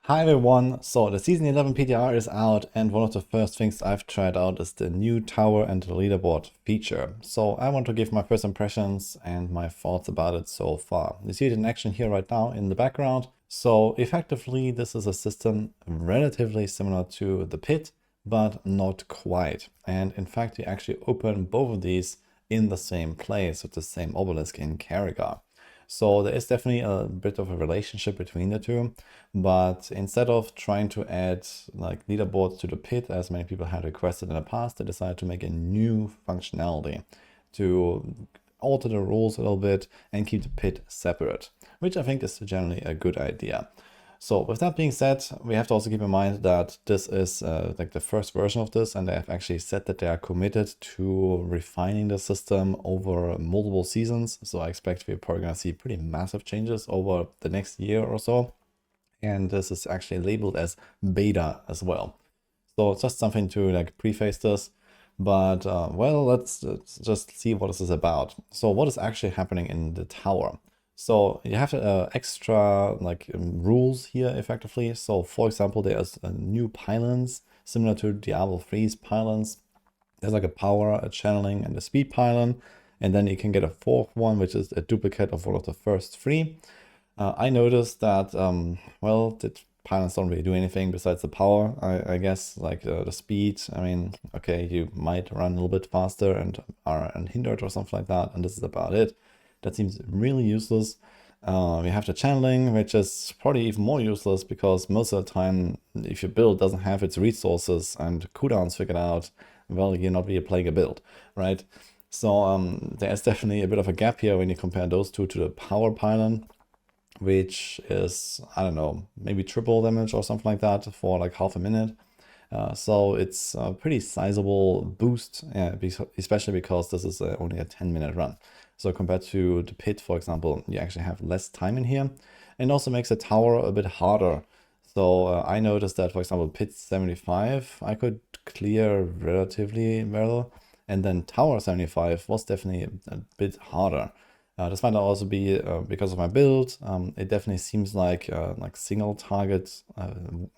Hi everyone, so the season 11 PTR is out and one of the first things I've tried out is the new tower and the leaderboard feature. So I want to give my first impressions and my thoughts about it so far. You see it in action here right now in the background. So effectively this is a system relatively similar to the pit, but not quite. And in fact you actually open both of these in the same place with the same obelisk in Carragher. So there is definitely a bit of a relationship between the two, but instead of trying to add like leaderboards to the pit, as many people had requested in the past, they decided to make a new functionality to alter the rules a little bit and keep the pit separate, which I think is generally a good idea. So with that being said, we have to also keep in mind that this is like the first version of this, and they have actually said that they are committed to refining the system over multiple seasons. So I expect we're probably going to see pretty massive changes over the next year or so. And this is actually labeled as beta as well. So it's just something to like preface this. But well, let's just see what this is about. So what is actually happening in the tower? So you have extra like rules here effectively. So for example, there's new pylons similar to Diablo 3's pylons. There's like a power, a channeling, and a speed pylon. And then you can get a fourth one, which is a duplicate of one of the first three. I noticed that, well, the pylons don't really do anything besides the power, I guess, like the speed. I mean, okay, you might run a little bit faster and are unhindered or something like that, and this is about it. That seems really useless. We have the channeling, which is probably even more useless because most of the time, if your build doesn't have its resources and cooldowns figured out, well, you're not really playing a build, right? So there's definitely a bit of a gap here when you compare those two to the power pylon, which is, I don't know, maybe triple damage or something like that for like half a minute. So it's a pretty sizable boost, especially because this is only a 10-minute run. So compared to the pit, for example, you actually have less time in here, and also makes the tower a bit harder. So I noticed that, for example, pit 75, I could clear relatively well, and then tower 75 was definitely a bit harder. This might also be because of my build. It definitely seems like single target,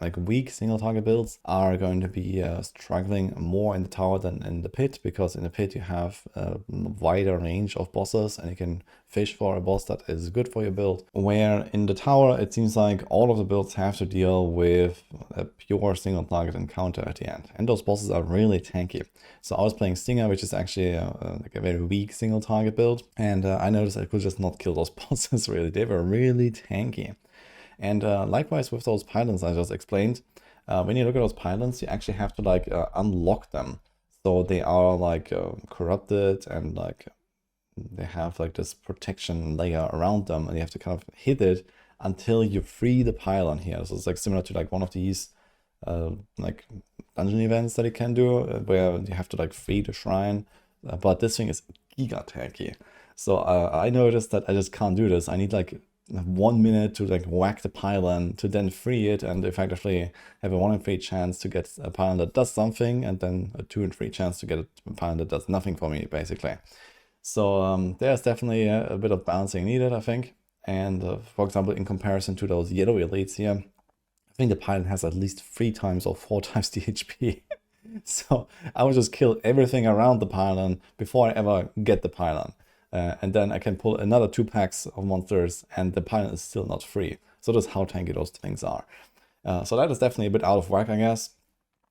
like weak single target builds are going to be struggling more in the tower than in the pit, because in the pit you have a wider range of bosses and you can fish for a boss that is good for your build. Where in the tower it seems like all of the builds have to deal with a pure single target encounter at the end, and those bosses are really tanky. So I was playing Stinger, which is actually like a very weak single target build, and I noticed I could just not kill those bosses really. They were really tanky. And likewise with those pylons I just explained, when you look at those pylons, you actually have to like unlock them. So they are like corrupted, and like they have like this protection layer around them, and you have to kind of hit it until you free the pylon here. So it's like similar to like one of these like dungeon events that you can do, where you have to like free the shrine, but this thing is giga tanky. So I noticed that I just can't do this. I need like 1 minute to like whack the pylon to then free it, and effectively have a 1 in 3 chance to get a pylon that does something, and then a 2 in 3 chance to get a pylon that does nothing for me, basically. So there's definitely a bit of balancing needed, I think. And for example, in comparison to those yellow elites here, I think the pylon has at least 3 times or 4 times the HP. So I would just kill everything around the pylon before I ever get the pylon. And then I can pull another 2 packs of monsters and the pylon is still not free. So that's how tanky those things are. So that is definitely a bit out of whack, I guess.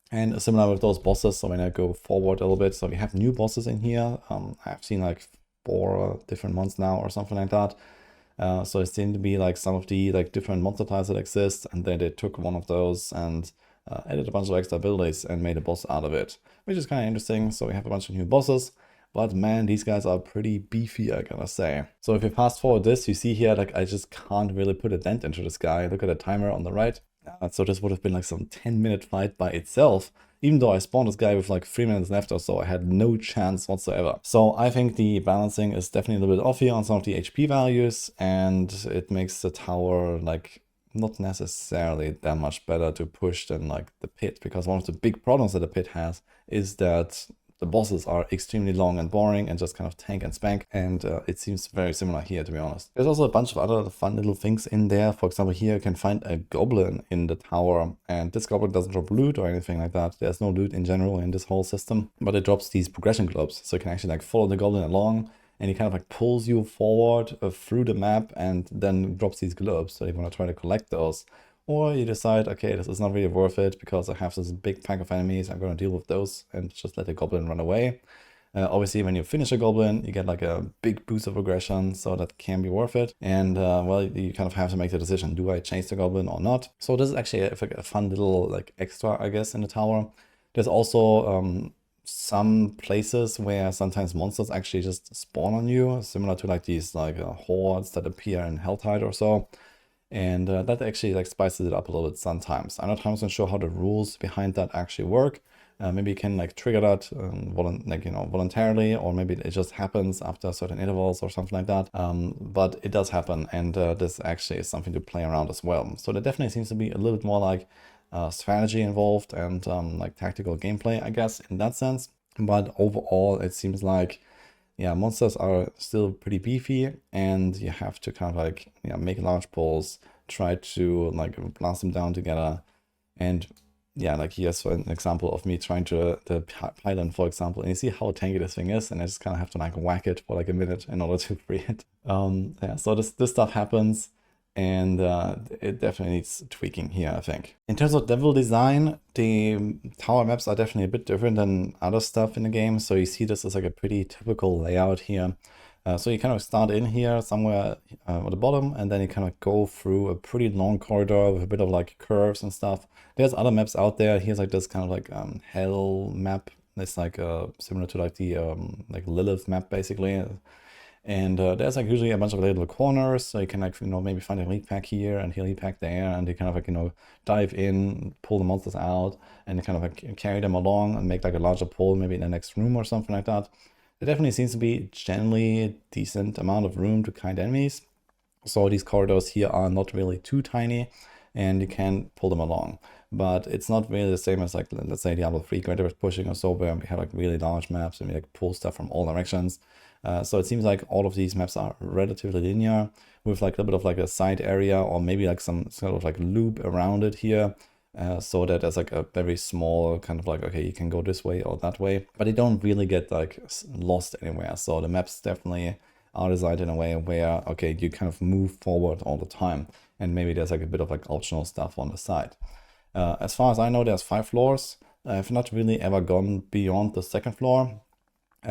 And similar with those bosses, so when I go forward a little bit, so we have new bosses in here. I've seen like 4 different ones now or something like that. So it seemed to be like some of the like different monster types that exist, and then they took one of those and added a bunch of extra abilities and made a boss out of it, which is kind of interesting. So we have a bunch of new bosses, but man, these guys are pretty beefy, I gotta say. So if you fast forward this, you see here, like I just can't really put a dent into this guy. Look at the timer on the right. So this would have been like some 10-minute fight by itself. Even though I spawned this guy with like 3 minutes left or so, I had no chance whatsoever. So I think the balancing is definitely a little bit off here on some of the HP values, and it makes the tower like not necessarily that much better to push than like the pit, because one of the big problems that the pit has is that the bosses are extremely long and boring and just kind of tank and spank, and it seems very similar here, to be honest. There's also a bunch of other fun little things in there. For example, here you can find a goblin in the tower, and this goblin doesn't drop loot or anything like that. There's no loot in general in this whole system, but it drops these progression globes, so you can actually like follow the goblin along, and he kind of like pulls you forward through the map and then drops these globes. So you want to try to collect those. Or you decide, okay, this is not really worth it because I have this big pack of enemies, I'm going to deal with those and just let the goblin run away. Obviously, when you finish a goblin, you get like a big boost of aggression, so that can be worth it. And well, you kind of have to make the decision, do I chase the goblin or not? So this is actually a fun little like extra, I guess, in the tower. There's also some places where sometimes monsters actually just spawn on you, similar to like these like hordes that appear in Helltide or so. And that actually like spices it up a little bit sometimes. I'm not 100% sure how the rules behind that actually work. Maybe you can like trigger that voluntarily, or maybe it just happens after certain intervals or something like that. But it does happen, and this actually is something to play around as well. So there definitely seems to be a little bit more like strategy involved and like tactical gameplay, I guess, in that sense. But overall, it seems like, yeah, monsters are still pretty beefy, and you have to kind of like, yeah, make large pulls, try to like blast them down together. And yeah, like here's an example of me trying to the Pylon, for example, and you see how tanky this thing is, and I just kind of have to like whack it for like a minute in order to free it. Yeah, so this stuff happens, and it definitely needs tweaking here, I think. In terms of level design, the tower maps are definitely a bit different than other stuff in the game. So you see this is like a pretty typical layout here. So you kind of start in here somewhere at the bottom, and then you kind of go through a pretty long corridor with a bit of like curves and stuff. There's other maps out there. Here's like this kind of like hell map. It's like similar to like the like Lilith map, basically. And there's like usually a bunch of little corners, so you can like, maybe find a lead pack here and a lead pack there, and you kind of like, dive in, pull the monsters out, and kind of like carry them along and make like a larger pull, maybe in the next room or something like that. There definitely seems to be generally a decent amount of room to kind enemies. So these corridors here are not really too tiny, and you can pull them along. But it's not really the same as like, let's say Diablo 3 Greater Pushing or so, where we have like really large maps and we like pull stuff from all directions. So it seems like all of these maps are relatively linear, with like a little bit of like a side area, or maybe like some sort of like loop around it here. So that there's like a very small kind of like, okay, you can go this way or that way, but you don't really get like lost anywhere. So the maps definitely are designed in a way where, okay, you kind of move forward all the time, and maybe there's like a bit of like optional stuff on the side. As far as I know, there's 5 floors. I've not really ever gone beyond the 2nd floor.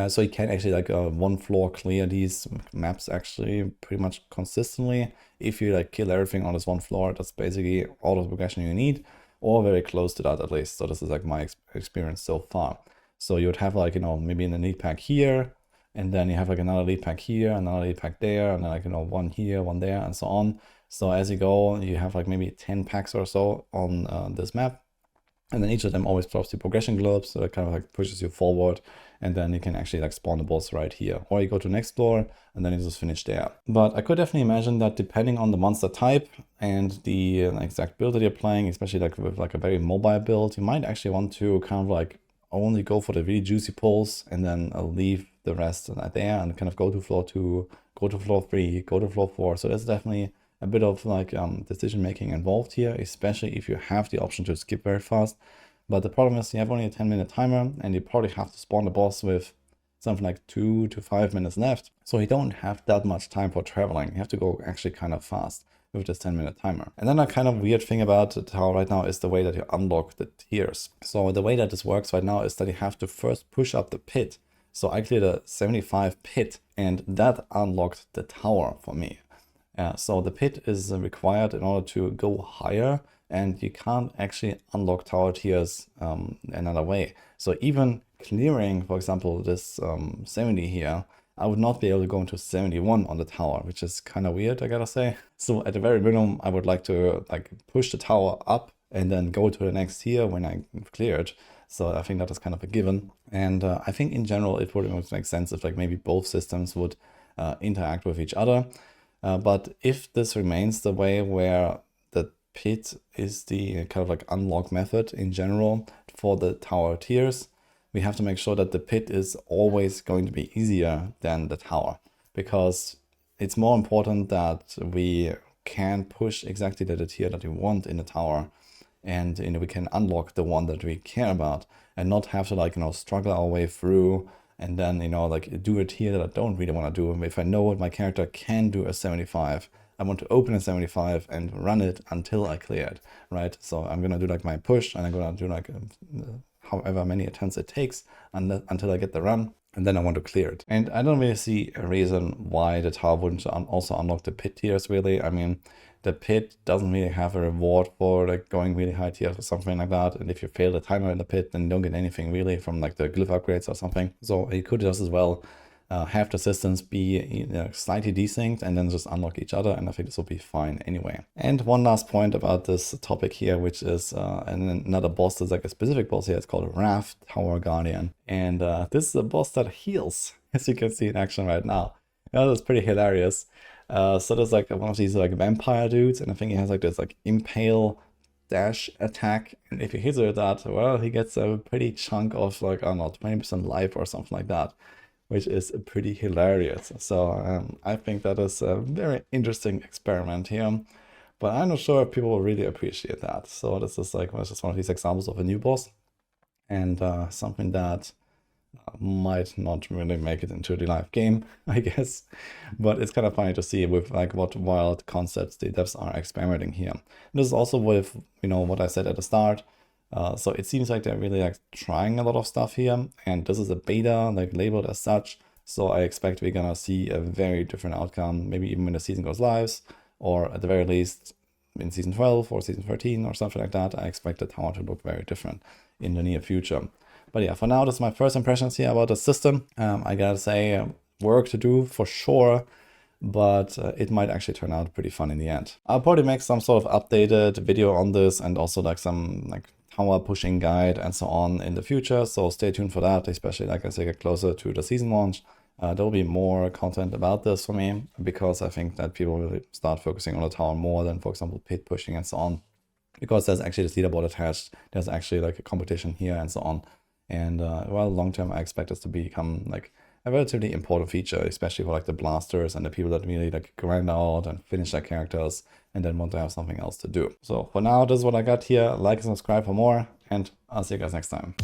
So you can actually like one floor clear these maps actually pretty much consistently. If you like kill everything on this one floor, that's basically all the progression you need, or very close to that at least. So this is like my experience so far. So you would have like, maybe in the lead pack here, and then you have like another lead pack here, another lead pack there, and then like, one here, one there, and so on. So as you go, you have like maybe 10 packs or so on this map. And then each of them always drops the progression globes, so that kind of like pushes you forward, and then you can actually like spawn the boss right here. Or you go to next floor, and then you just finish there. But I could definitely imagine that depending on the monster type and the exact build that you're playing, especially like with like a very mobile build, you might actually want to kind of like only go for the really juicy pulls, and then leave the rest there, and kind of go to floor 2, go to floor 3, go to floor 4. So there's definitely a bit of like decision making involved here, especially if you have the option to skip very fast. But the problem is you have only a 10-minute timer, and you probably have to spawn the boss with something like 2 to 5 minutes left. So you don't have that much time for traveling. You have to go actually kind of fast with this 10-minute timer. And then a kind of weird thing about the tower right now is the way that you unlock the tiers. So the way that this works right now is that you have to first push up the pit. So I cleared a 75 pit, and that unlocked the tower for me. So the pit is required in order to go higher, and you can't actually unlock tower tiers another way. So even clearing, for example, this 70 here, I would not be able to go into 71 on the tower, which is kind of weird, I gotta say. So at the very minimum, I would like to like push the tower up and then go to the next tier when I clear it. So I think that is kind of a given. And I think in general, it would make sense if like maybe both systems would interact with each other. But if this remains the way where the pit is the kind of like unlock method in general for the tower tiers, we have to make sure that the pit is always going to be easier than the tower, because it's more important that we can push exactly the tier that we want in the tower, and we can unlock the one that we care about, and not have to like struggle our way through and then like do a tier that I don't really want to do. If I know what my character can do a 75, I want to open a 75 and run it until I clear it, right? So I'm gonna do like my push, and I'm gonna do like however many attempts it takes until I get the run, and then I want to clear it. And I don't really see a reason why the tower wouldn't also unlock the pit tiers, really. I mean, the pit doesn't really have a reward for like going really high tiers or something like that. And if you fail the timer in the pit, then you don't get anything really from like the glyph upgrades or something. So you could just as well have the systems be slightly desynced and then just unlock each other, and I think this will be fine anyway. And one last point about this topic here, which is another boss that's like a specific boss here. It's called Wrath Tower Guardian, and this is a boss that heals, as you can see in action right now. That's pretty hilarious. So there's like one of these like vampire dudes, and I think he has like this like impale dash attack, and if he hits with that, well, he gets a pretty chunk of like, I don't know, 20% life or something like that, which is pretty hilarious. So I think that is a very interesting experiment here, but I'm not sure if people will really appreciate that. So this is like just one of these examples of a new boss, and something that might not really make it into the live game, I guess. But it's kind of funny to see with like what wild concepts the devs are experimenting here. This is also with what I said at the start. So it seems like they're really like trying a lot of stuff here, and this is a beta, like labeled as such. So I expect we're gonna see a very different outcome, maybe even when the season goes live, or at the very least in season 12 or season 13 or something like that. I expect the tower to look very different in the near future. But yeah, for now, this is my first impressions here about the system. I gotta say, work to do for sure, but it might actually turn out pretty fun in the end. I'll probably make some sort of updated video on this, and also like some like tower pushing guide and so on in the future, so stay tuned for that, especially like as I get closer to the season launch. There'll be more content about this for me, because I think that people will start focusing on the tower more than, for example, pit pushing and so on, because there's actually this leaderboard attached, there's actually like a competition here and so on. And well, long term, I expect this to become like a relatively important feature, especially for like the blasters and the people that really like grind out and finish their characters and then want to have something else to do. So for now, this is what I got here. Like and subscribe for more, and I'll see you guys next time.